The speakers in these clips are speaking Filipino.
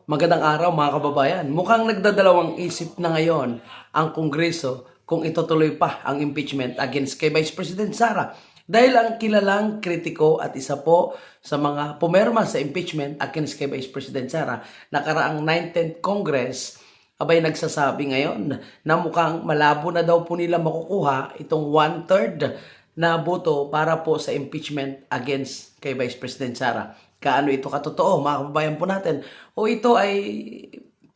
Magandang araw mga kababayan. Mukhang nagdadalawang isip na ngayon ang Kongreso kung itutuloy pa ang impeachment against kay Vice President Sara. Dahil ang kilalang kritiko at isa po sa mga pumerma sa impeachment against kay Vice President Sara, nakaraang 19th Congress, abay nagsasabi ngayon na mukhang malabo na daw po nila makukuha itong 1/3 na boto para po sa impeachment against kay Vice President Sara. Kaano ito katotoo, mga kababayan po natin? O ito ay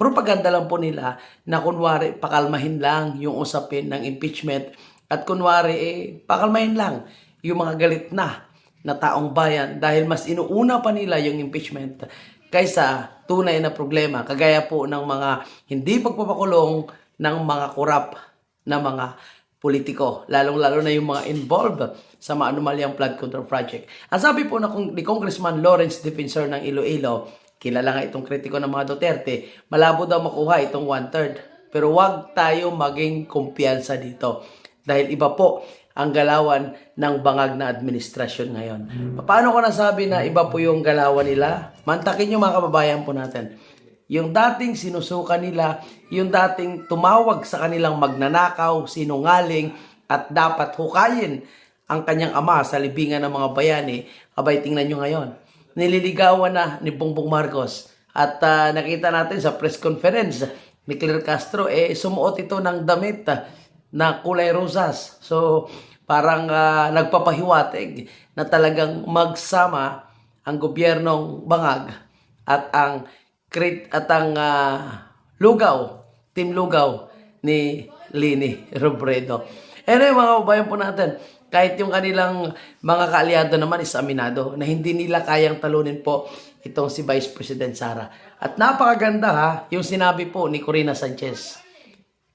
propaganda lang po nila na kunwari pakalmahin lang yung usapin ng impeachment at kunwari pakalmahin lang yung mga galit na taong bayan dahil mas inuuna pa nila yung impeachment kaysa tunay na problema kagaya po ng mga hindi pagpapakulong ng mga korap na mga politiko, lalong-lalo na yung mga involved sa mga anomalyang flood control project. Ang sabi po ni Congressman Lawrence Defensor ng Iloilo, kilala nga itong kritiko ng mga Duterte, malabo daw makuha itong 1/3. Pero wag tayo maging kumpiyansa dito. Dahil iba po ang galawan ng bangag na administrasyon ngayon. Paano ko nasabi na iba po yung galawan nila? Mantakin nyo mga kababayan po natin. Yung dating sinusuka nila, yung dating tumawag sa kanilang magnanakaw, sinungaling, at dapat hukayin ang kanyang ama sa libingan ng mga bayani, abay tingnan nyo ngayon. Nililigawan na ni Bongbong Marcos. At nakita natin sa press conference ni Claire Castro, sumuot ito ng damit na kulay rosas. So, parang nagpapahiwatig na talagang magsama ang gobyernong bangag at ang Team Lugaw ni Lini Robredo. Anyway, mga kababayan po natin, kahit yung kanilang mga kaalyado naman is aminado na hindi nila kayang talunin po itong si Vice President Sara. At napakaganda yung sinabi po ni Corina Sanchez.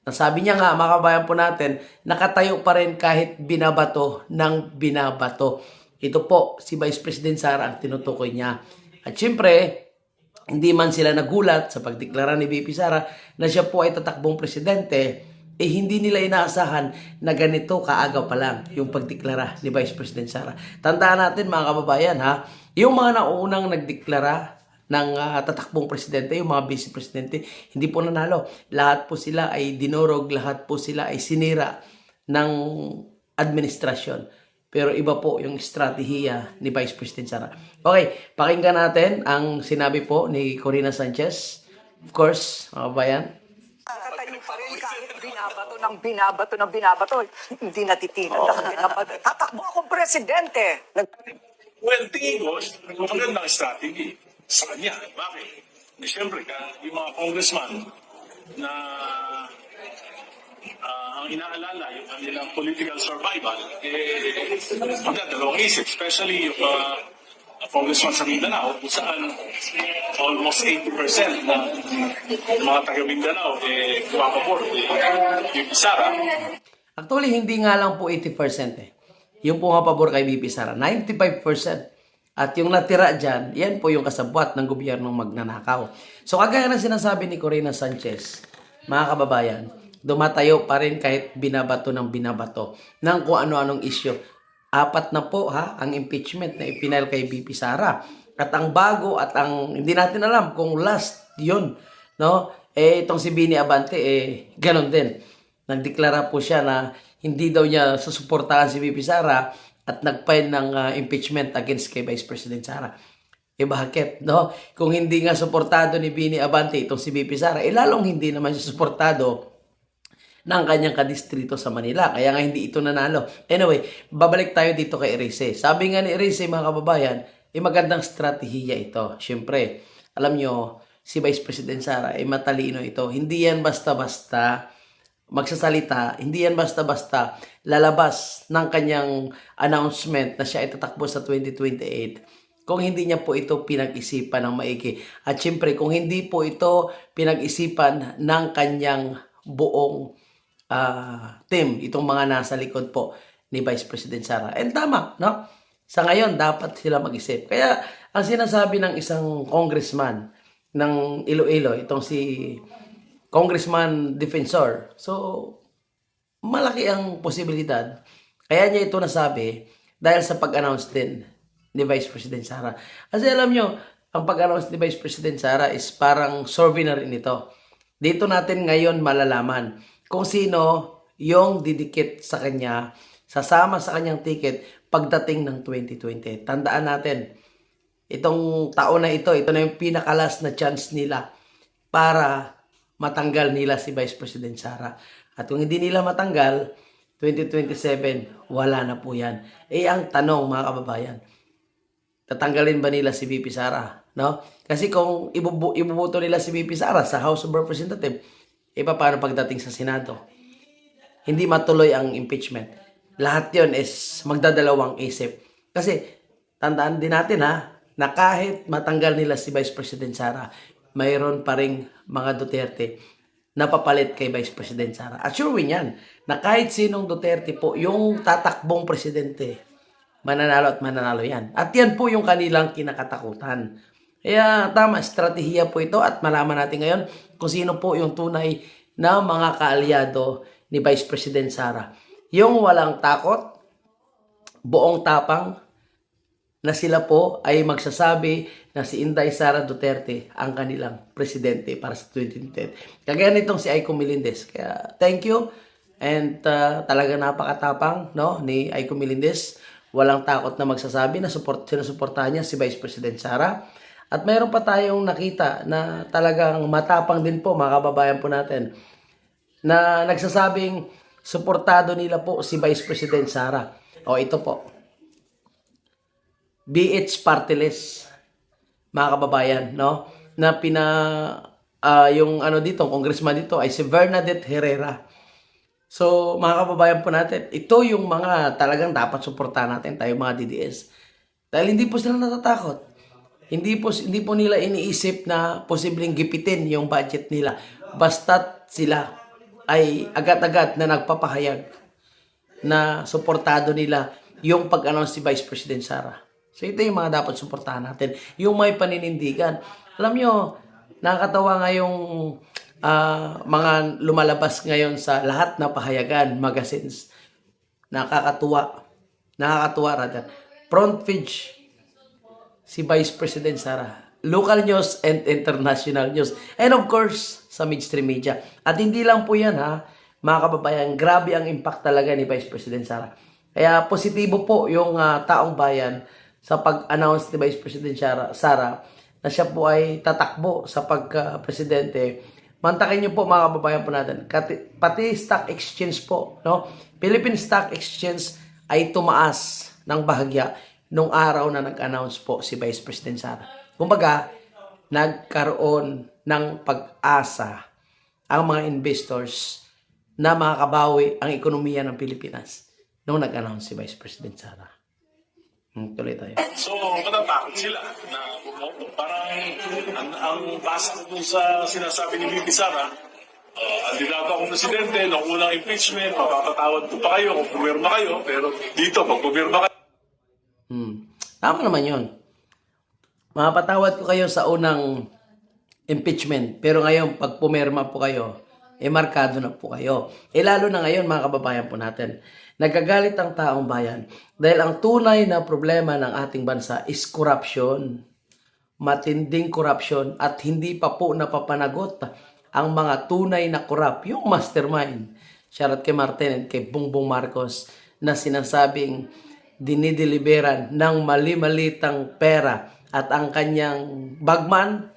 Nasabi niya nga, mga kababayan po natin, nakatayo pa rin kahit binabato ng binabato. Ito po, si Vice President Sara ang tinutukoy niya. At syempre, hindi man sila nagulat sa pagdeklara ni VP Sara na siya po ay tatakbong presidente, hindi nila inaasahan na ganito kaagaw pa lang yung pagdeklara ni Vice President Sara. Tandaan natin mga kababayan yung mga naunang nagdeklara ng tatakbong presidente, yung mga vice presidente, hindi po nanalo. Lahat po sila ay dinurog, lahat po sila ay sinira ng administrasyon. Pero iba po yung estratehiya ni Vice President Sara. Okay, pakinggan natin ang sinabi po ni Corina Sanchez. Of course, mga kabayan. Nakatayo pa rin kahit binabato. Hindi natitinag na binabato. Tatakbo akong presidente. Well, tingin ko, magandang strategy sa kanya. Bakit? Siyempre, yung mga congressman na ang inaalala, yung kanilang political survival, magdadalawang isip. Especially yung congressman sa Mindanao, kung saan almost 80% ng mga taga Mindanao kumapaport yung Sara. Actually, hindi nga lang po 80% yung pumapabor kay VP Sara, 95%. At yung natira dyan, yan po yung kasabwat ng gobyernong magnanakaw. So kagaya na sinasabi ni Corina Sanchez, mga kababayan, dumatayo pa rin kahit binabato ng binabato ng kung ano-anong issue. 4 na po ang impeachment na ipinail kay VP Sara. At ang bago at ang hindi natin alam kung last yun, no? Itong si Bini Abante, ganun din. Nagdeklara po siya na hindi daw niya susuportahan si VP Sara at nag-file ng impeachment against kay Vice President Sara. Bakit? No? Kung hindi nga suportado ni Bini Abante itong si VP Sara, lalong hindi naman siya suportado ng kanyang kadistrito sa Manila. Kaya nga hindi ito nanalo. Anyway, babalik tayo dito kay Erice. Sabi nga ni Erice, mga kababayan, magandang strategiya ito. Siyempre, alam nyo, si Vice President Sara, matalino ito. Hindi yan basta-basta magsasalita, hindi yan basta-basta lalabas ng kanyang announcement na siya ay tatakbo sa 2028 kung hindi niya po ito pinag-isipan ng maigi. At syempre, kung hindi po ito pinag-isipan ng kanyang buong team, itong mga nasa likod po ni Vice President Sara. And tama, no? Sa ngayon, dapat sila mag-isip. Kaya, ang sinasabi ng isang congressman ng Iloilo, itong si Congressman Defensor, so, malaki ang posibilidad. Kaya niya ito nasabi dahil sa pag-announce din ni Vice President Sara. Kasi alam nyo, ang pag-announce ni Vice President Sara is parang survey na rin ito. Dito natin ngayon malalaman kung sino yung didikit sa kanya, sasama sa kanyang ticket pagdating ng 2020. Tandaan natin, itong taon na ito na yung pinakalas na chance nila para matanggal nila si Vice President Sara. At kung hindi nila matanggal, 2027, wala na po yan. Ang tanong mga kababayan, tatanggalin ba nila si VP Sara? No? Kasi kung ibubuto nila si VP Sara sa House of Representatives, paano pagdating sa Senado? Hindi matuloy ang impeachment. Lahat yon is magdadalawang isip. Kasi tandaan din natin na kahit matanggal nila si Vice President Sara, mayroon pa ring mga Duterte na papalit kay Vice President Sara. At sure win yan, na kahit sinong Duterte po, yung tatakbong presidente, mananalo at mananalo yan. At yan po yung kanilang kinakatakutan. Kaya tama, estratehiya po ito at malaman natin ngayon kung sino po yung tunay na mga kaalyado ni Vice President Sara. Yung walang takot, buong tapang, na sila po ay magsasabi na si Inday Sara Duterte ang kanilang presidente para sa 2010. Kagaya nitong si Aiko Melendez. Kaya thank you and talaga napakatapang ni Aiko Melendez. Walang takot na magsasabi na sinusuportahan niya si Vice President Sara. At mayroon pa tayong nakita na talagang matapang din po mga kababayan po natin na nagsasabing suportado nila po si Vice President Sara. O ito po. BH Partiless, mga kababayan, na yung dito, congressman dito ay si Bernadette Herrera. So, mga kababayan po natin, ito yung mga talagang dapat suportahan natin, tayo mga DDS. Dahil hindi po sila natatakot. Hindi po nila iniisip na posibleng gipitin yung budget nila. Basta't sila ay agad-agad na nagpapahayag na suportado nila yung pag-announce si Vice President Sara. So ito yung mga dapat suportahan natin. Yung may paninindigan. Alam nyo, nakakatawa nga yung mga lumalabas ngayon sa lahat na pahayagan, magazines. Nakakatuwa rather. Front page si Vice President Sara. Local news and international news. And of course, sa mainstream media. At hindi lang po yan mga kababayan, grabe ang impact talaga ni Vice President Sara. Kaya positibo po yung taong bayan sa pag-announce ni Vice President Sara na siya po ay tatakbo sa pagka-presidente. Mantakin niyo po mga kababayan po natin. Pati stock exchange po. Philippine Stock Exchange ay tumaas ng bahagya nung araw na nag-announce po si Vice President Sara. Kumbaga, nagkaroon ng pag-asa ang mga investors na makakabawi ang ekonomiya ng Pilipinas nung nag-announce si Vice President Sara. Tuloy tayo. So, matatakot sila na bumoto. Parang ang basa ko dun sa sinasabi ni VP Sara, kandidato akong presidente, nung unang impeachment, mapapatawad ko pa kayo kung pumirma kayo, pero dito, pag pumirma kayo, Tama naman yun. Mapatawad ko kayo sa unang impeachment. Pero ngayon, pag pumirma po kayo, markado na po kayo. Lalo na ngayon, mga kababayan po natin, nagagalit ang taong bayan. Dahil ang tunay na problema ng ating bansa is corruption. Matinding corruption at hindi pa po napapanagot ang mga tunay na corrupt. Yung mastermind. Shoutout kay Martin at kay Bongbong Marcos na sinasabing dinideliveran ng mali-malitang pera at ang kanyang bagman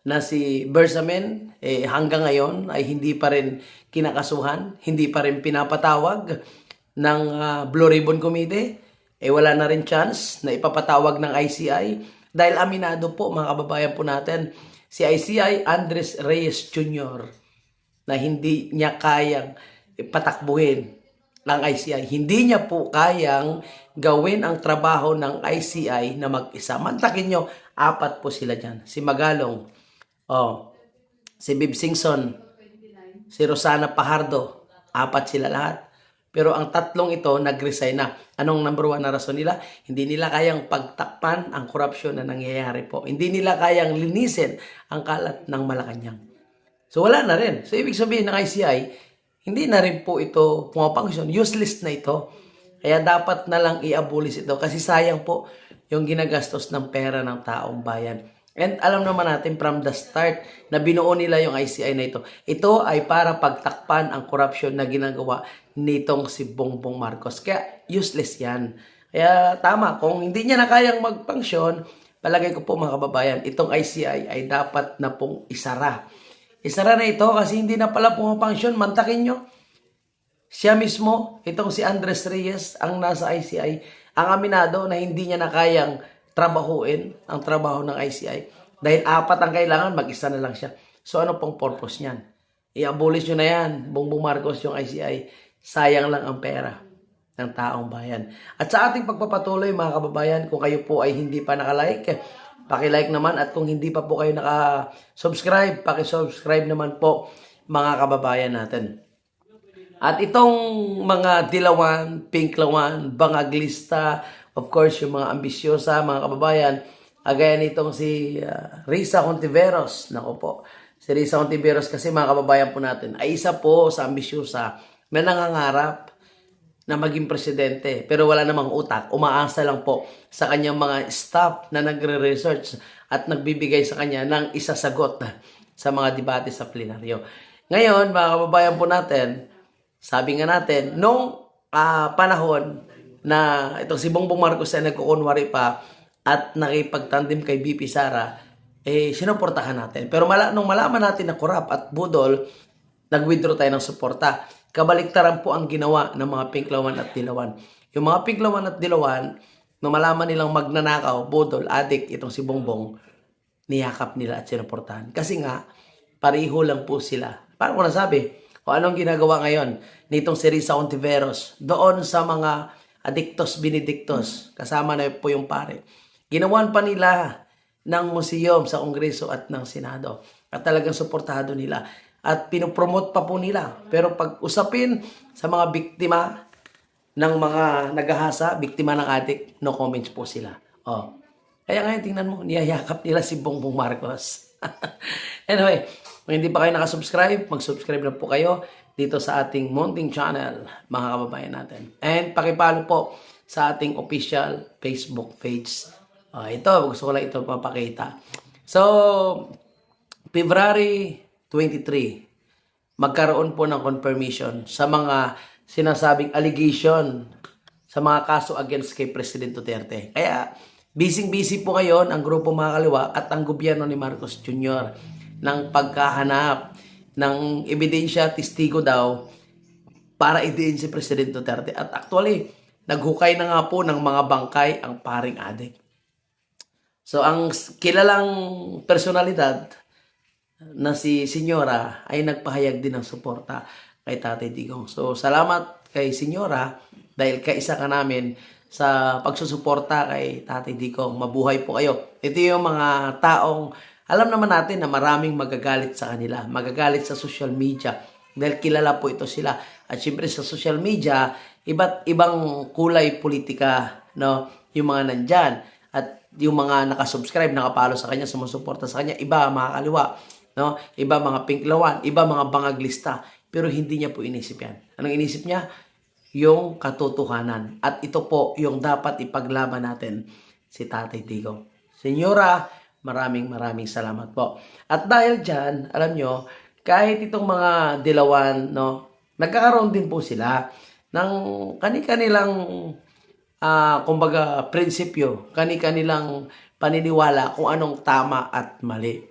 na si Bersamin hanggang ngayon ay hindi pa rin kinakasuhan, hindi pa rin pinapatawag ng Blue Ribbon Committee. Wala na rin chance na ipapatawag ng ICI dahil aminado po mga kababayan po natin si ICI Andres Reyes Jr. na hindi niya kayang patakbuhin ng ICI. Hindi niya po kayang gawin ang trabaho ng ICI na mag-isa. Mantakin nyo, 4 po sila dyan. Si Magalong, si Bib Singson, si Rosana Pajardo, 4 sila lahat. Pero ang 3 ito, nag-resign na. Anong number 1 na rason nila? Hindi nila kayang pagtakpan ang korupsyon na nangyayari po. Hindi nila kayang linisin ang kalat ng Malacanang. So wala na rin. So ibig sabihin ng ICI, hindi na rin po ito pumapangsyon. Useless na ito. Kaya dapat na lang i-abolish ito. Kasi sayang po yung ginagastos ng pera ng taong bayan. And alam naman natin from the start na binuo nila yung ICI na ito. Ito ay para pagtakpan ang corruption na ginagawa nitong si Bongbong Marcos. Kaya useless yan. Kaya tama, kung hindi niya na kayang mag-function, palagay ko po mga kababayan, itong ICI ay dapat na pong isara. Isara na ito kasi hindi na pala pumapunction. Mantakin nyo. Siya mismo, itong si Andres Reyes, ang nasa ICI, ang aminado na hindi niya na kayang trabahuin ang trabaho ng ICI. Dahil 4 ang kailangan, mag-isa na lang siya. So ano pong purpose niyan? I-abolish nyo na yan, Bongbong Marcos, yung ICI. Sayang lang ang pera ng taong bayan. At sa ating pagpapatuloy mga kababayan, kung kayo po ay hindi pa nakalike, paki-like naman. At kung hindi pa po kayo naka-subscribe, paki-subscribe naman po mga kababayan natin. At itong mga dilawan, pinklawan, bangaglista, of course, yung mga ambisyosa, mga kababayan, gaya nitong si Risa Hontiveros. Naku po, si Risa Hontiveros kasi mga kababayan po natin, ay isa po sa ambisyosa na nangangarap na maging presidente. Pero wala namang utak, umaasa lang po sa kanyang mga staff na nagre-research at nagbibigay sa kanya ng isasagot sa mga debate sa plenaryo. Ngayon, mga kababayan po natin, sabi nga natin, nung panahon na itong si Bongbong Marcos ay nagkukunwari pa at nakipagtandem kay BP Sara, sinuportahan natin. Pero nung malaman natin na korap at budol, nag-withdraw tayo ng suporta. Kabaliktaran po ang ginawa ng mga pinklawan at dilawan. Yung mga pinklawan at dilawan, nung malaman nilang magnanakaw, budol, adik, itong si Bongbong, niyakap nila at sinuportahan. Kasi nga, pariho lang po sila. Paano ko nasabi? O anong ginagawa ngayon nitong si Risa Hontiveros doon sa mga adictos benedictos, kasama na po yung pare. Ginawan pa nila ng museum sa Kongreso at ng Senado. At talagang suportado nila. At pinopromote pa po nila. Pero pag usapin sa mga biktima ng mga nagahasa, biktima ng adik, no comments po sila. Kaya ngayon tingnan mo, niyayakap nila si Bongbong Marcos. Anyway, kung hindi pa kayo nakasubscribe, mag-subscribe na po kayo dito sa ating Munting Channel, mga kababayan natin. And pakipalo po sa ating official Facebook page. Ito, gusto ko lang ito papakita. So, February 23, magkaroon po ng confirmation sa mga sinasabing allegation sa mga kaso against kay President Duterte. Kaya, busy-busy po ngayon ang grupo mga kaliwa at ang gobyerno ni Marcos Jr. ng pagkahanap ng ebidensya, testigo daw para idiin si President Duterte. At actually, naghukay na nga po ng mga bangkay ang paring adik. So, ang kilalang personalidad na si Senyora ay nagpahayag din ng suporta kay Tatay Digong. So, salamat kay Senyora dahil kaisa ka namin sa pagsusuporta kay Tatay Digong. Mabuhay po kayo. Ito yung mga taong alam naman natin na maraming magagalit sa kanila. Magagalit sa social media dahil kilala po ito sila. At syempre sa social media, iba't ibang kulay politika, no? Yung mga nandyan. At yung mga nakasubscribe, nakapalo sa kanya, sumusuporta sa kanya, iba mga kaliwa, no? Iba mga pinklawan, iba mga bangaglista. Pero hindi niya po inisip yan. Anong inisip niya? Yung katotohanan. At ito po yung dapat ipaglaban natin, si Tatay Digong. Senyora, maraming salamat po. At dahil dyan, alam nyo, kahit itong mga dilawan, no, nagkakaroon din po sila ng kani-kanilang, kumbaga, prinsipyo, kani-kanilang paniniwala kung anong tama at mali.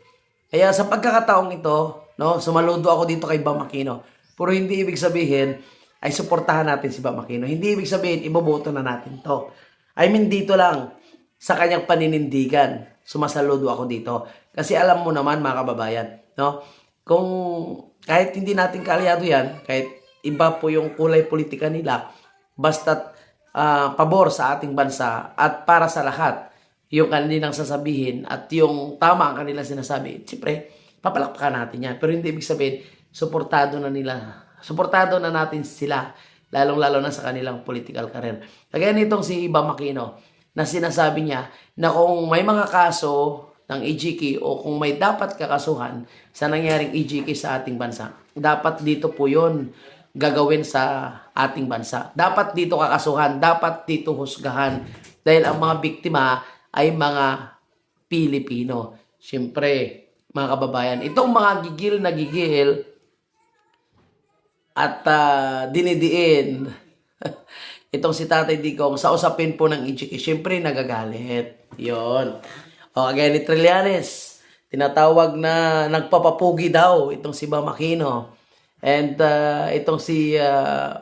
Kaya sa pagkakataong ito, no, sumaludo ako dito kay Bam Aquino. Pero hindi ibig sabihin ay suportahan natin si Bam Aquino. Hindi ibig sabihin iboboto na natin to. I mean, dito lang sa kanyang paninindigan, sumasaludo ako dito. Kasi alam mo naman mga kababayan, no? Kung kahit hindi natin kaalyado yan, kahit iba po yung kulay politika nila, basta't pabor sa ating bansa at para sa lahat, yung kanilang sasabihin at yung tama ang kanilang sinasabi, siyempre, papalakpakan natin yan. Pero hindi ibig sabihin, suportado na natin sila, lalong-lalo na sa kanilang political career. Kagaya nitong si Bam Aquino, na sinasabi niya na kung may mga kaso ng EJK o kung may dapat kakasuhan sa nangyaring EJK sa ating bansa, dapat dito po yun gagawin sa ating bansa. Dapat dito kakasuhan, dapat dito husgahan dahil ang mga biktima ay mga Pilipino. Siyempre, mga kababayan, itong mga gigil na gigil at dinidiin itong si Tatay Digong sa usapin po ng EJK, siyempre nagagalit. Yon. O kagaya ni Trillanes, tinatawag na nagpapapugi daw itong si Bam Aquino. And itong si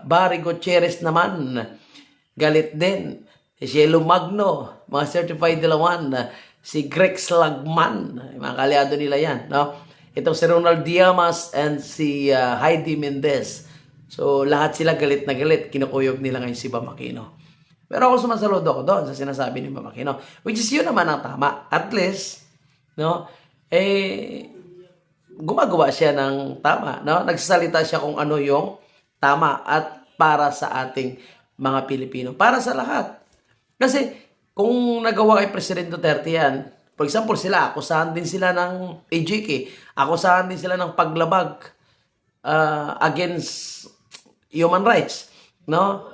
Barry Gutierrez naman, galit din. Si Cielo Magno, mga certified dilawan, si Greg Slagman, mga kalyado nila yan. No? Itong si Ronald Diamas and si Heidi Mendez. So, lahat sila galit na galit. Kinukuyog nila ngayon si Bam Aquino. Pero ako sumasaludo ako doon sa sinasabi ni Bam Aquino. Which is yun naman ang tama. At least, no, gumagawa siya ng tama. No? Nagsasalita siya kung ano yung tama at para sa ating mga Pilipino. Para sa lahat. Kasi, kung nagawa kay President Duterte yan, for example, sila, akusahan din sila ng EJK, akusahan din sila ng paglabag against human rights. No?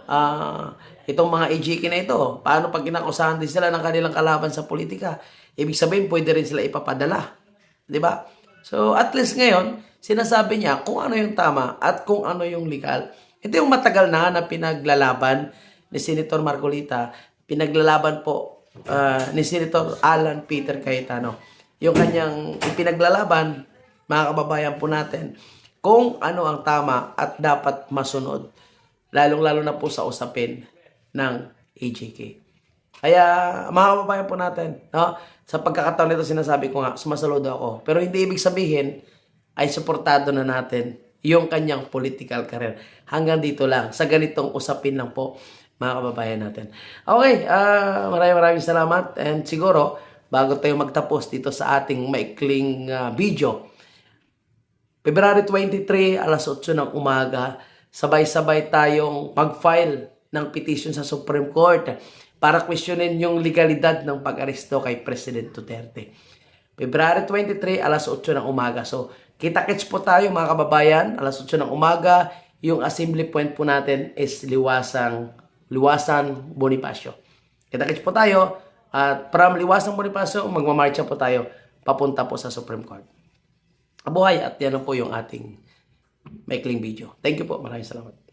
Itong mga EJK na ito, paano pag inakusahan din sila ng kanilang kalaban sa politika? Ibig sabihin, pwede rin sila ipapadala. Di ba? So, at least ngayon, sinasabi niya kung ano yung tama at kung ano yung legal. Ito yung matagal na pinaglalaban ni Senator Marcolita, pinaglalaban po ni Senator Alan Peter Cayetano. Yung kanyang ipinaglalaban, mga kababayan po natin, kung ano ang tama at dapat masunod. Lalong-lalo na po sa usapin ng EJK. Kaya, mga kababayan po natin, no? Sa pagkakataon nito sinasabi ko nga, sumasaludo ako. Pero hindi ibig sabihin ay suportado na natin yung kanyang political career. Hanggang dito lang. Sa ganitong usapin lang po, mga kababayan natin. Okay, maraming salamat. And siguro, bago tayo magtapos dito sa ating maikling video, February 23, alas 8 ng umaga, sabay-sabay tayong mag-file ng petition sa Supreme Court para questionin yung legalidad ng pag-aresto kay President Duterte. February 23, alas 8 ng umaga. So, kita-kits po tayo mga kababayan, alas 8 ng umaga. Yung assembly point po natin is Liwasan Bonifacio. Kita-kits po tayo at from Liwasan Bonifacio, magmamarcha po tayo papunta po sa Supreme Court. Abuhay at yan po yung ating maikling video. Thank you po. Maraming salamat.